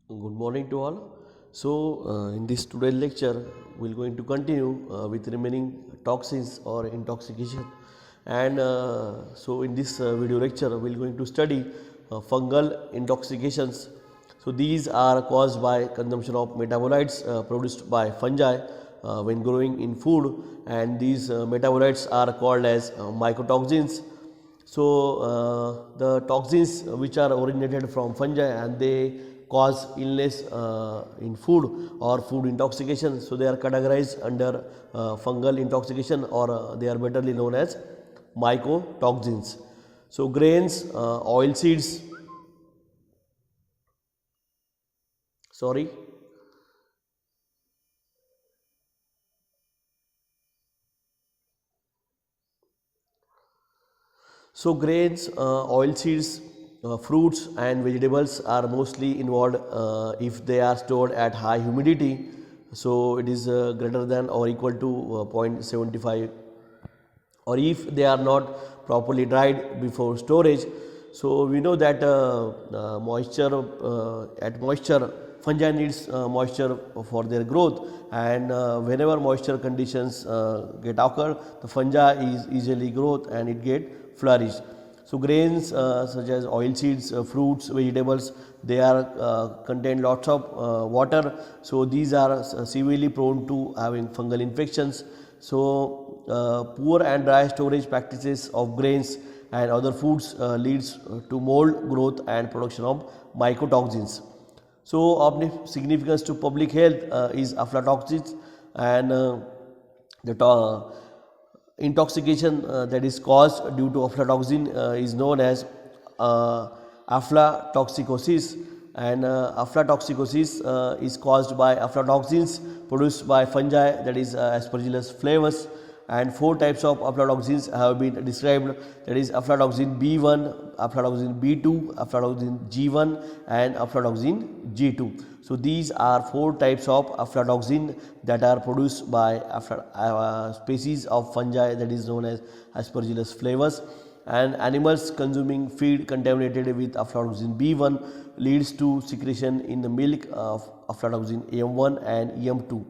Good morning to all. In this today's lecture, we're going to continue with remaining toxins or intoxication. In this video lecture, we're going to study fungal intoxications. So, these are caused by consumption of metabolites produced by fungi when growing in food, and these metabolites are called as mycotoxins. The toxins which are originated from fungi and they cause illness in food or food intoxication. So, they are categorized under fungal intoxication, or they are betterly known as mycotoxins. So, grains, oil seeds, sorry. So, grains, oil seeds, fruits and vegetables are mostly involved if they are stored at high humidity. So, it is greater than or equal to 0.75, or if they are not properly dried before storage. So, we know that moisture fungi needs moisture for their growth, and whenever moisture conditions get occur, the fungi is easily growth and it get flourish. So, grains such as oil seeds, fruits, vegetables, they are contain lots of water. So, these are severely prone to having fungal infections. So, poor and dry storage practices of grains and other foods leads to mold growth and production of mycotoxins. So, of significance to public health is aflatoxins, and the intoxication that is caused due to aflatoxin is known as aflatoxicosis, and aflatoxicosis is caused by aflatoxins produced by fungi, that is Aspergillus flavus, and four types of aflatoxins have been described, that is aflatoxin B1, aflatoxin B2, aflatoxin G1 and aflatoxin G2. So, these are four types of aflatoxin that are produced by species of fungi, that is known as Aspergillus flavus, and animals consuming feed contaminated with aflatoxin B1 leads to secretion in the milk of aflatoxin M1 and M2.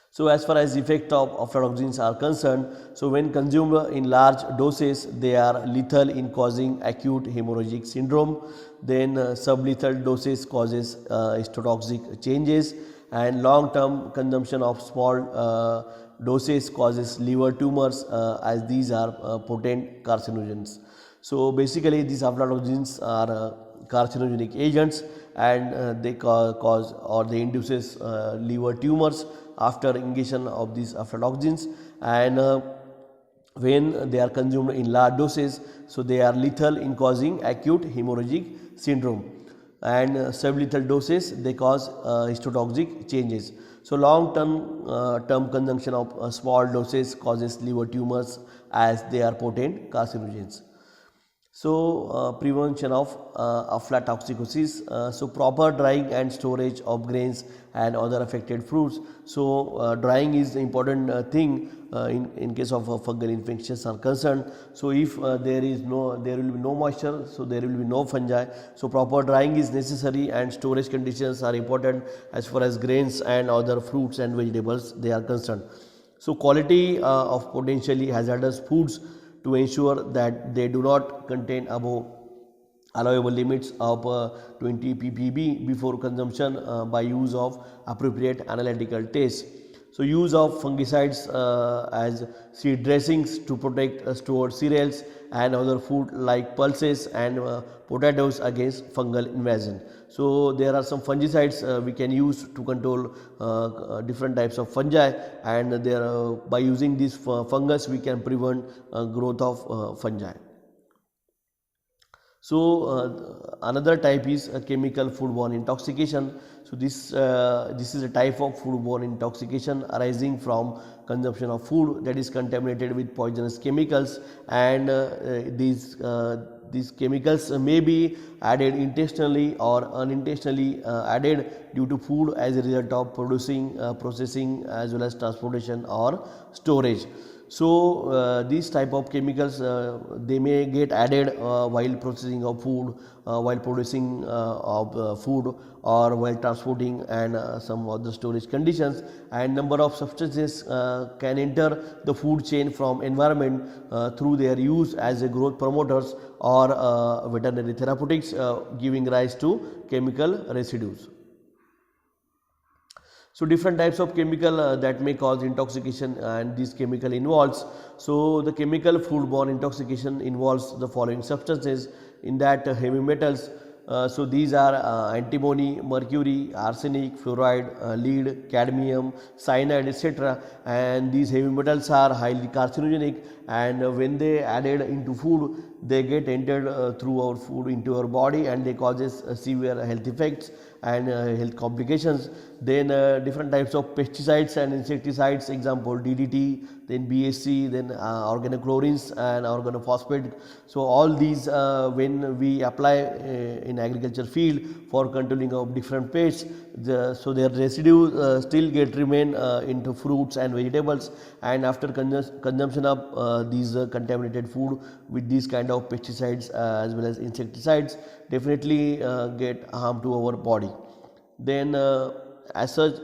So, as far as the effect of aflatoxins are concerned, so when consumed in large doses, they are lethal in causing acute hemorrhagic syndrome. Then sublethal doses causes histotoxic changes, and long-term consumption of small doses causes liver tumors, as these are potent carcinogens. So, basically these aflatoxins are carcinogenic agents, and they cause or they induces liver tumors after ingestion of these aflatoxins, and when they are consumed in large doses, so they are lethal in causing acute hemorrhagic syndrome, and sublethal doses they cause histotoxic changes. So, long term consumption of small doses causes liver tumors, as they are potent carcinogens. So, prevention of aflatoxicosis. So, proper drying and storage of grains and other affected fruits. So, drying is the important thing in case of fungal infections are concerned. So, if there will be no moisture, so there will be no fungi. So, proper drying is necessary, and storage conditions are important as far as grains and other fruits and vegetables they are concerned. So, quality of potentially hazardous foods to ensure that they do not contain above allowable limits of 20 ppb before consumption by use of appropriate analytical tests. So, use of fungicides as seed dressings to protect stored cereals and other food like pulses and potatoes against fungal invasion. So, there are some fungicides we can use to control different types of fungi, and by using this fungus we can prevent growth of fungi. So, another type is chemical foodborne intoxication. So, this is a type of foodborne intoxication arising from consumption of food that is contaminated with poisonous chemicals, and these chemicals may be added intentionally or unintentionally added due to food as a result of producing, processing as well as transportation or storage. So these type of chemicals they may get added while processing of food, while producing of food, or while transporting, and some other storage conditions. And number of substances can enter the food chain from environment through their use as a growth promoters or veterinary therapeutics, giving rise to chemical residues. So different types of chemical that may cause intoxication, and this chemical involves, so the chemical foodborne intoxication involves the following substances. In that, heavy metals, so these are antimony, mercury, arsenic, fluoride, lead, cadmium, cyanide, etc. And these heavy metals are highly carcinogenic, and when they added into food, they get entered through our food into our body, and they causes severe health effects and health complications. Then different types of pesticides and insecticides, example DDT, then BSC, then organochlorines and organophosphate. So all these when we apply in agriculture field for controlling of different pests, so their residue still get remain into fruits and vegetables, and after consumption of these contaminated food with these kind of pesticides as well as insecticides, definitely get harm to our body. Then as such,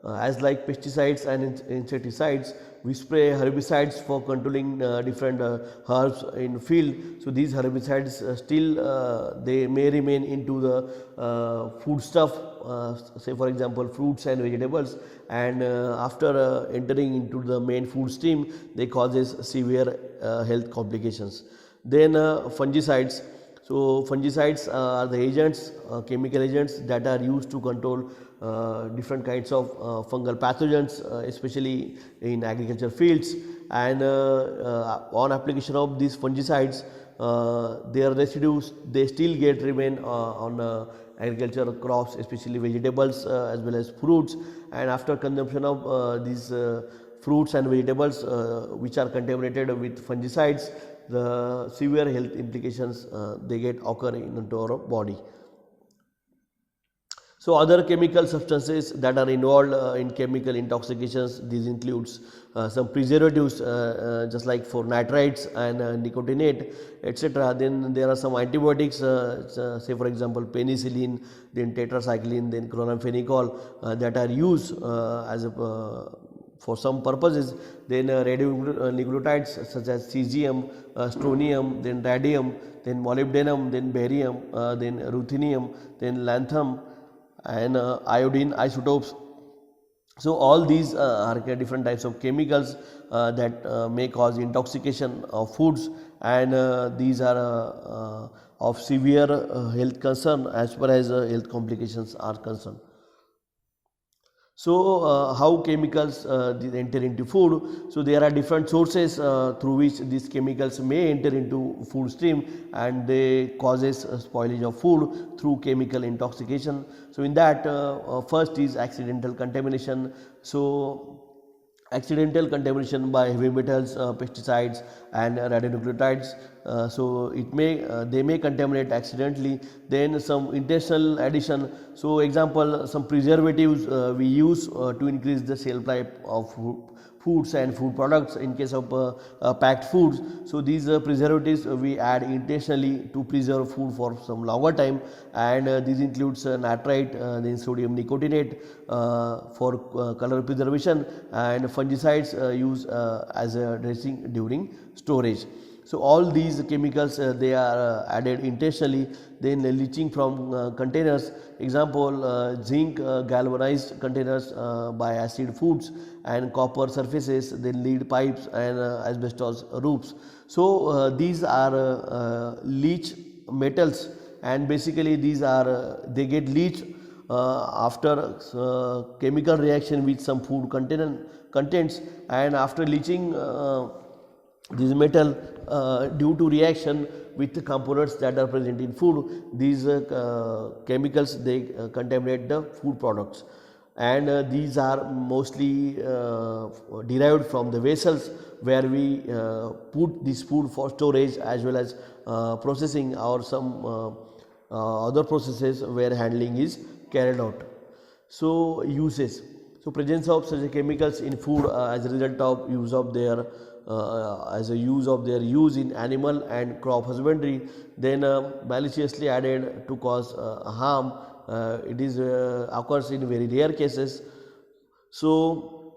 as like pesticides and insecticides, we spray herbicides for controlling different herbs in field. So these herbicides still they may remain into the food stuff, say for example fruits and vegetables, and after entering into the main food stream, they causes severe health complications. Then fungicides. So fungicides are the agents, chemical agents that are used to control different kinds of fungal pathogens, especially in agriculture fields. And on application of these fungicides, their residues they still get remain on agricultural crops, especially vegetables as well as fruits. And after consumption of these fruits and vegetables which are contaminated with fungicides, the severe health implications they get occur into our body. So other chemical substances that are involved in chemical intoxications, these includes some preservatives just like for nitrites and nicotinate, etc. Then there are some antibiotics, say for example penicillin, then tetracycline, then chloramphenicol that are used as a for some purposes. Then radionuclides such as cesium, strontium, then radium, then molybdenum, then barium, then ruthenium, then lanthanum, and iodine isotopes. So all these are different types of chemicals that may cause intoxication of foods, and these are of severe health concern as far as health complications are concerned. So how chemicals enter into food? So there are different sources through which these chemicals may enter into food stream, and they causes spoilage of food through chemical intoxication. So in that, first is accidental contamination. So accidental contamination by heavy metals, pesticides and radionuclides, so it may they may contaminate accidentally. Then some intentional addition, so example some preservatives we use to increase the shelf life of foods and food products in case of packed foods. So these preservatives we add intentionally to preserve food for some longer time, and this includes nitrite, then sodium nicotinate for color preservation, and fungicides used as a dressing during storage. So all these chemicals they are added intentionally. Then leaching from containers, example zinc galvanized containers by acid foods, and copper surfaces, then lead pipes and asbestos roofs. So these are leach metals, and basically these are they get leached after chemical reaction with some food contents, and after leaching this metal due to reaction with the components that are present in food, these chemicals they contaminate the food products, and these are mostly derived from the vessels where we put this food for storage as well as processing, or some other processes where handling is carried out. So uses, So presence of such chemicals in food as a result of use of their use in animal and crop husbandry, then maliciously added to cause harm. It is occurs in very rare cases. So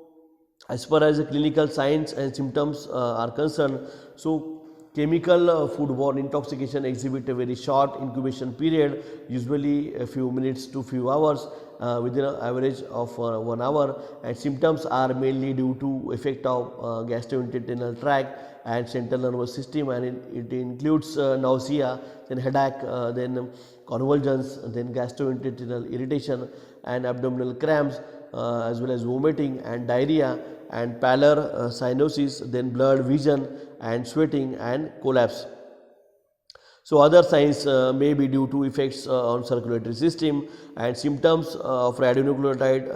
as far as the clinical signs and symptoms are concerned, so chemical foodborne intoxication exhibit a very short incubation period, usually a few minutes to few hours, within an average of 1 hour, and symptoms are mainly due to effect of gastrointestinal tract and central nervous system, and it includes nausea, then headache, then convulsions, then gastrointestinal irritation and abdominal cramps, as well as vomiting and diarrhea and pallor, cyanosis, then blurred vision and sweating and collapse. So other signs may be due to effects on circulatory system, and symptoms of radionucleotide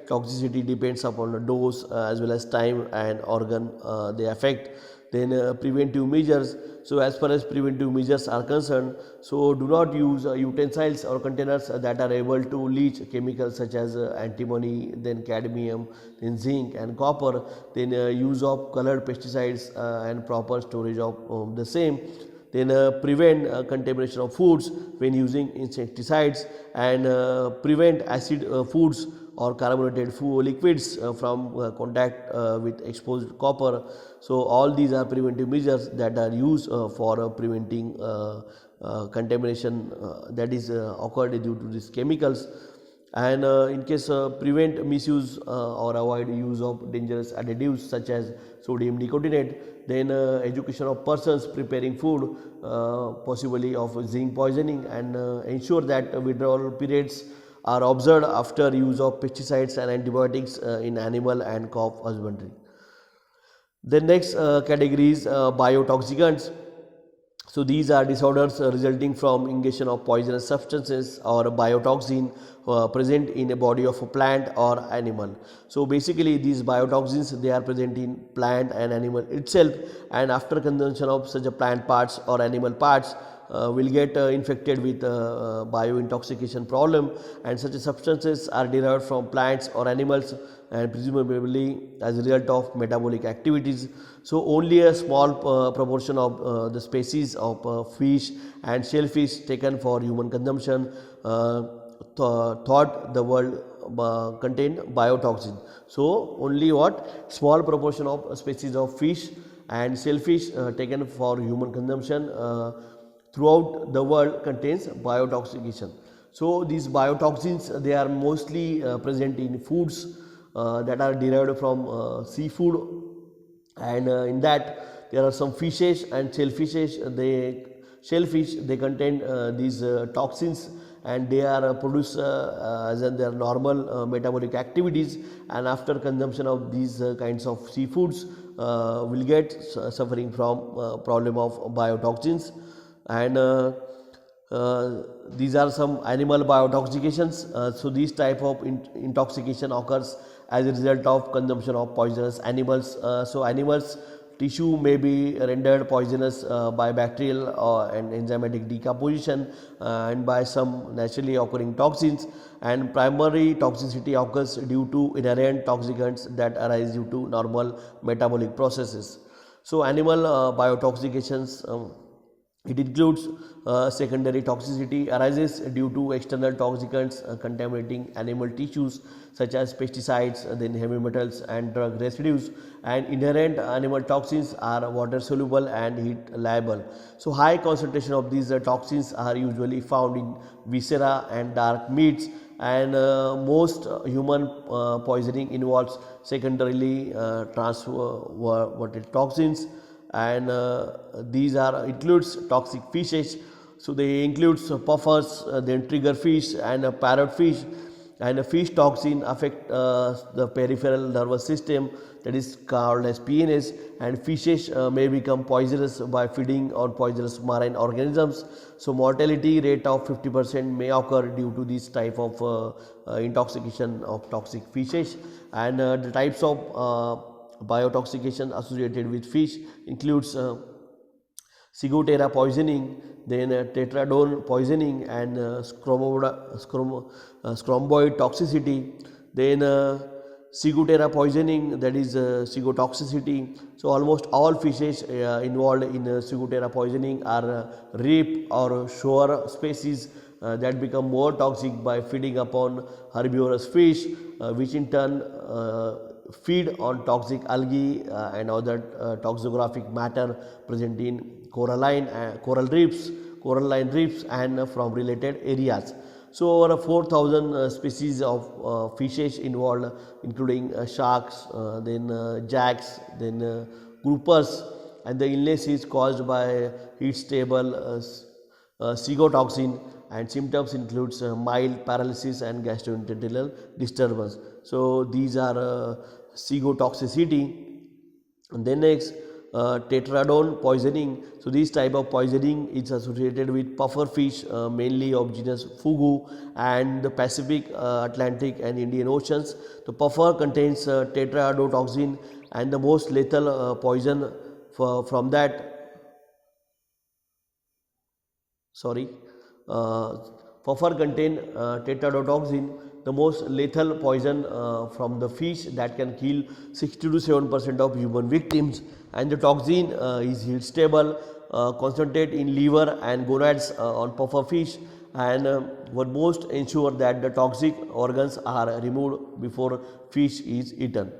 toxicity depends upon the dose as well as time and organ they affect. Then preventive measures. So as far as preventive measures are concerned, so do not use utensils or containers that are able to leach chemicals such as antimony, then cadmium, then zinc and copper, then use of colored pesticides and proper storage of the same. Then prevent contamination of foods when using insecticides, and prevent acid foods or carbonated food liquids from contact with exposed copper. So all these are preventive measures that are used for preventing contamination that is occurred due to these chemicals. And in case prevent misuse or avoid use of dangerous additives such as sodium nicotinate. Then education of persons preparing food, possibly of zinc poisoning, and ensure that withdrawal periods are observed after use of pesticides and antibiotics in animal and crop husbandry. The next category is biotoxicants. So these are disorders resulting from ingestion of poisonous substances or biotoxin present in a body of a plant or animal. So basically these biotoxins, they are present in plant and animal itself, and after consumption of such a plant parts or animal parts will get infected with biointoxication problem, and such substances are derived from plants or animals and presumably as a result of metabolic activities. So only a small proportion of the species of fish and shellfish taken for human consumption thought the world contain biotoxin. So only what small proportion of species of fish and shellfish taken for human consumption throughout the world contains biotoxication. So these biotoxins, they are mostly present in foods that are derived from seafood, and in that there are some fishes and shellfishes. Shellfish they contain these toxins, and they are produced as in their normal metabolic activities, and after consumption of these kinds of seafoods will get suffering from problem of biotoxins. And these are some animal biotoxications. So these type of intoxication occurs as a result of consumption of poisonous animals. So animals tissue may be rendered poisonous by bacterial and enzymatic decomposition and by some naturally occurring toxins, and primary toxicity occurs due to inherent toxicants that arise due to normal metabolic processes. So animal biotoxications, it includes secondary toxicity arises due to external toxicants contaminating animal tissues such as pesticides, then heavy metals and drug residues, and inherent animal toxins are water soluble and heat liable. So high concentration of these toxins are usually found in viscera and dark meats, and most human poisoning involves secondarily transferred toxins, and these are includes toxic fishes. So they includes puffers, then triggerfish and parrotfish, and a fish toxin affect the peripheral nervous system, that is called as PNS, and fishes may become poisonous by feeding on poisonous marine organisms. So mortality rate of 50% may occur due to this type of intoxication of toxic fishes. And the types of biotoxication associated with fish includes Ciguatera poisoning, then tetradone poisoning, and scromboid toxicity. Then Ciguatera poisoning, that is ciguatoxicity. So almost all fishes involved in Ciguatera poisoning are reef or shore species that become more toxic by feeding upon herbivorous fish, which in turn feed on toxic algae and other toxicographic matter present in coralline reefs and from related areas. So over 4,000 species of fishes involved, including sharks, then jacks, then groupers, and the illness is caused by heat stable ciguatoxin, and symptoms includes mild paralysis and gastrointestinal disturbance. So these are ciguatoxicity. And then next, tetradon poisoning. So this type of poisoning is associated with puffer fish, mainly of genus Fugu, and the Pacific, Atlantic and Indian Oceans. The puffer contains tetrodotoxin, and the most lethal poison from that puffer contain tetrodotoxin, the most lethal poison from the fish that can kill 60 to 7% of human victims, and the toxin is heat stable, concentrate in liver and gonads on puffer fish, and one must ensure that the toxic organs are removed before fish is eaten.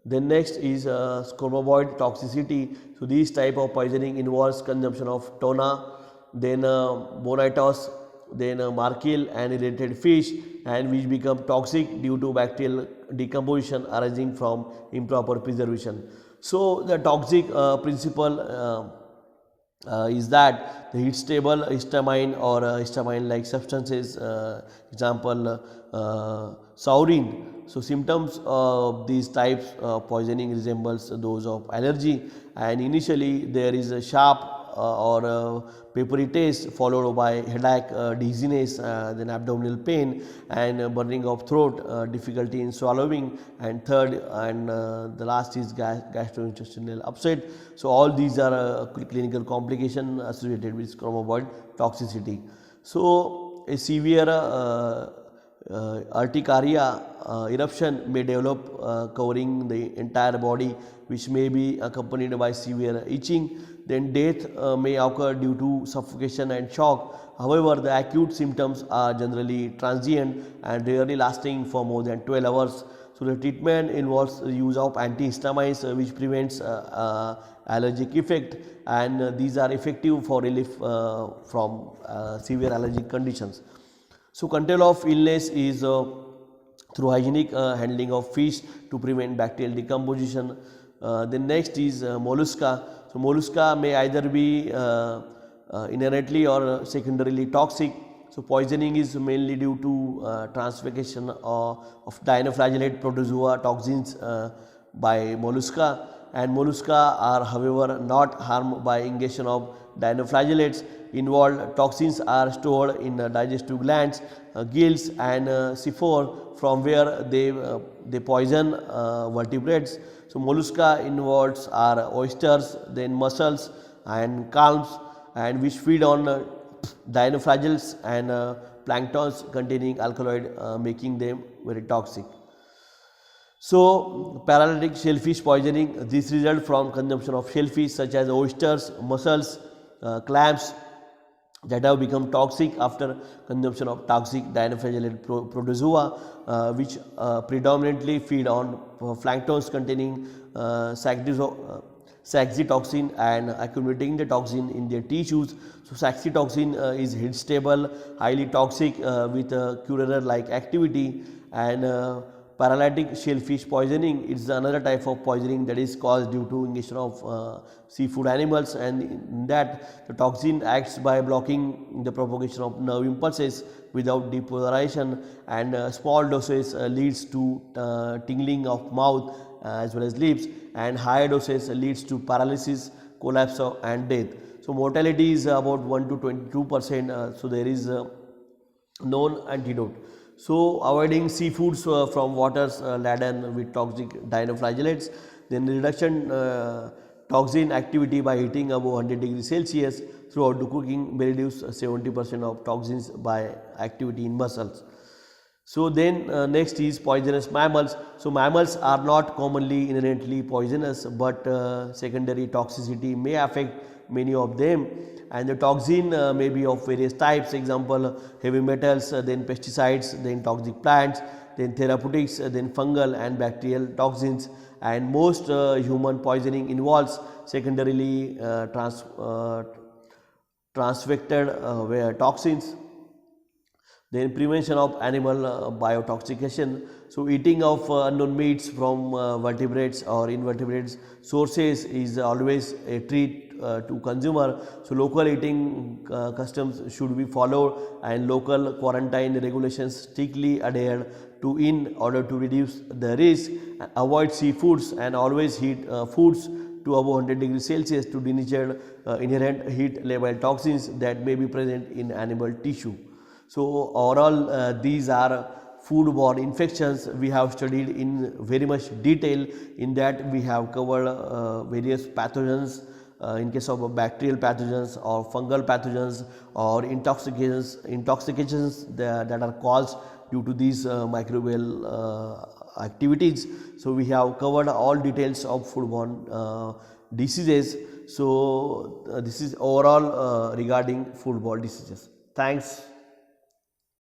Then next is scopovoid toxicity. So this type of poisoning involves consumption of tuna, then bonitos, then markeel and related fish, and which become toxic due to bacterial decomposition arising from improper preservation. So the toxic principle is that the heat stable histamine or histamine like substances, example saurine. So symptoms of these types of poisoning resembles those of allergy, and initially there is a sharp or peppery taste followed by headache, dizziness, then abdominal pain and burning of throat, difficulty in swallowing, and third and the last is gastrointestinal upset. So all these are clinical complication associated with scopovoid toxicity. So a severe urticaria eruption may develop covering the entire body, which may be accompanied by severe itching. Then death may occur due to suffocation and shock. However, the acute symptoms are generally transient and rarely lasting for more than 12 hours. So the treatment involves the use of antihistamines, which prevents allergic effect, and these are effective for relief from severe allergic conditions. So control of illness is through hygienic handling of fish to prevent bacterial decomposition. The next is mollusca. So mollusca may either be inherently or secondarily toxic. So poisoning is mainly due to translocation of dinoflagellate protozoa toxins by mollusca, and mollusca are however not harmed by ingestion of dinoflagellates. Involved toxins are stored in digestive glands, gills and sephora, from where they poison vertebrates. So mollusca involves are oysters, then mussels and clams, and which feed on dinoflagellates and planktons containing alkaloid, making them very toxic. So paralytic shellfish poisoning, this result from consumption of shellfish such as oysters, mussels, clams that have become toxic after consumption of toxic dinoflagellate protozoa, which predominantly feed on planktons containing saxitoxin and accumulating the toxin in their tissues. So saxitoxin is heat stable, highly toxic with Currer like activity, and paralytic shellfish poisoning is another type of poisoning that is caused due to ingestion of seafood animals, and in that the toxin acts by blocking the propagation of nerve impulses without depolarization, and small doses leads to tingling of mouth as well as lips, and higher doses leads to paralysis, collapse and death. So mortality is about 1 to 22%. So there is a known antidote. So avoiding seafoods from waters laden with toxic dinoflagellates, then reduction toxin activity by heating above 100 degrees Celsius throughout the cooking may reduce 70% of toxins by activity in mussels. So then next is poisonous mammals. So mammals are not commonly inherently poisonous, but secondary toxicity may affect many of them, and the toxin may be of various types. Example, heavy metals, then pesticides, then toxic plants, then therapeutics, then fungal and bacterial toxins, and most human poisoning involves secondarily transvected toxins. Then prevention of animal biotoxication. So eating of unknown meats from vertebrates or invertebrates sources is always a treat to consumer. So local eating customs should be followed, and local quarantine regulations strictly adhered to in order to reduce the risk. Avoid seafoods and always heat foods to above 100 degrees Celsius to denature inherent heat level toxins that may be present in animal tissue. So overall these are foodborne infections we have studied in very much detail. In that we have covered various pathogens in case of bacterial pathogens or fungal pathogens or intoxications that are caused due to these microbial activities. So we have covered all details of foodborne diseases. So this is overall regarding foodborne diseases. Thanks.